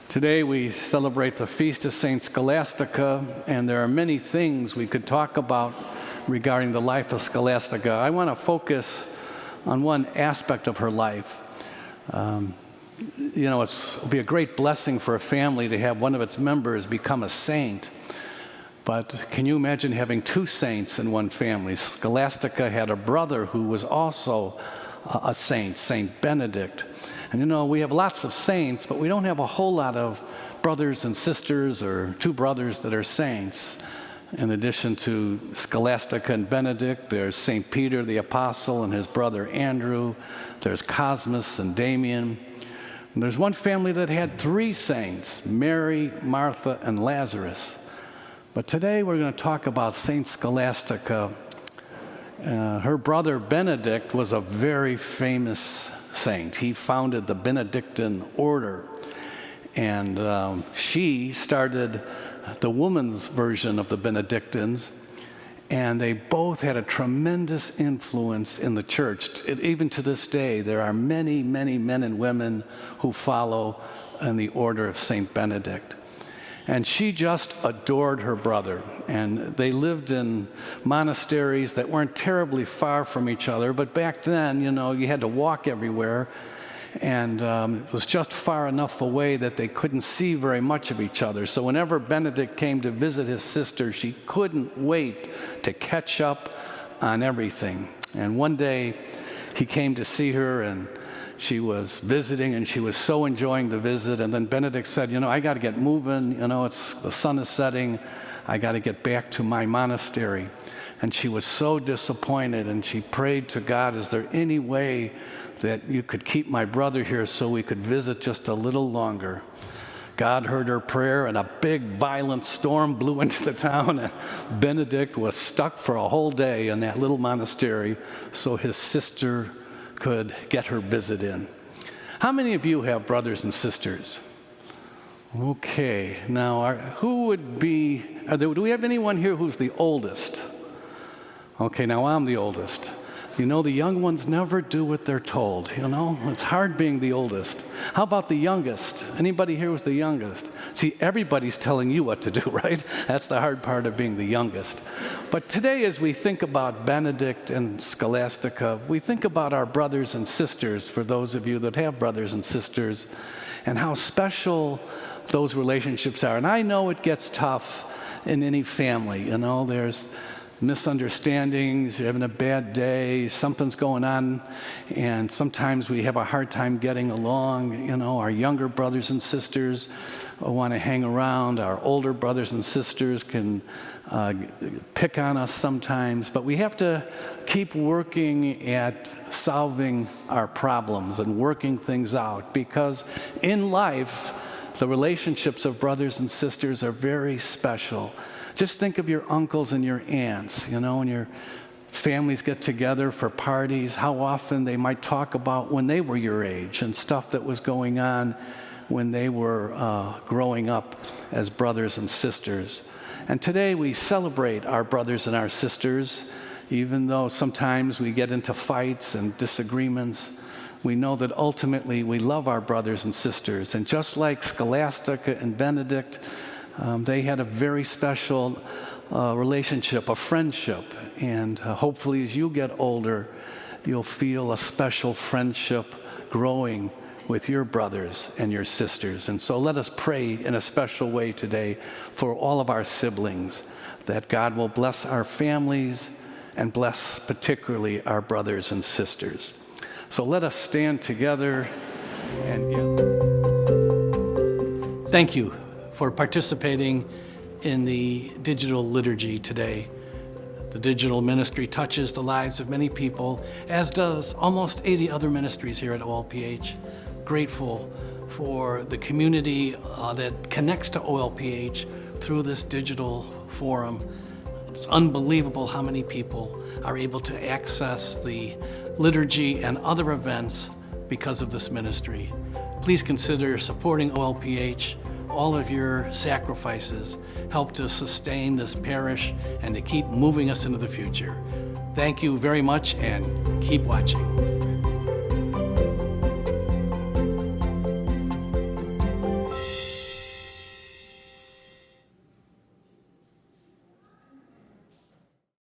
Today we celebrate the feast of Saint Scholastica, and there are many things we could talk about regarding the life of Scholastica. I want to focus on one aspect of her life. It'll be a great blessing for a family to have one of its members become a saint. But can you imagine having two saints in one family? Scholastica had a brother who was also a saint, Saint Benedict. And we have lots of saints, but we don't have a whole lot of brothers and sisters or two brothers that are saints. In addition to Scholastica and Benedict, there's St. Peter the Apostle and his brother Andrew. There's Cosmas and Damien. And there's one family that had three saints, Mary, Martha, and Lazarus. But today we're going to talk about Saint Scholastica. Her brother Benedict was a very famous saint. He founded the Benedictine order, and she started the woman's version of the Benedictines, and they both had a tremendous influence in the church. Even to this day, there are many, many men and women who follow in the order of Saint Benedict. And she just adored her brother. And they lived in monasteries that weren't terribly far from each other. But back then, you had to walk everywhere. And it was just far enough away that they couldn't see very much of each other. So whenever Benedict came to visit his sister, she couldn't wait to catch up on everything. And one day, he came to see her, and she was visiting, and she was so enjoying the visit. And then Benedict said, I got to get moving. The sun is setting. I got to get back to my monastery. And she was so disappointed, and she prayed to God, is there any way that you could keep my brother here so we could visit just a little longer? God heard her prayer, and a big, violent storm blew into the town, and Benedict was stuck for a whole day in that little monastery so his sister could get her visit in. How many of you have brothers and sisters? Okay, now do we have anyone here who's the oldest? Okay, now I'm the oldest. The young ones never do what they're told, It's hard being the oldest. How about the youngest? Anybody here who's the youngest? See, everybody's telling you what to do, right? That's the hard part of being the youngest. But today, as we think about Benedict and Scholastica, we think about our brothers and sisters, for those of you that have brothers and sisters, and how special those relationships are. And I know it gets tough in any family, there's misunderstandings, you're having a bad day, something's going on, and sometimes we have a hard time getting along. Our younger brothers and sisters want to hang around. Our older brothers and sisters can pick on us sometimes, but we have to keep working at solving our problems and working things out, because in life, the relationships of brothers and sisters are very special. Just think of your uncles and your aunts, when your families get together for parties, how often they might talk about when they were your age and stuff that was going on when they were growing up as brothers and sisters. And today we celebrate our brothers and our sisters, even though sometimes we get into fights and disagreements. We know that ultimately we love our brothers and sisters. And just like Scholastica and Benedict, they had a very special relationship, a friendship. And hopefully as you get older, you'll feel a special friendship growing with your brothers and your sisters. And so let us pray in a special way today for all of our siblings, that God will bless our families and bless particularly our brothers and sisters. So let us stand together and give. Thank you for participating in the digital liturgy today. The digital ministry touches the lives of many people, as does almost 80 other ministries here at OLPH. Grateful for the community that connects to OLPH through this digital forum. It's unbelievable how many people are able to access the liturgy and other events because of this ministry. Please consider supporting OLPH. All of your sacrifices help to sustain this parish and to keep moving us into the future. Thank you very much, and keep watching.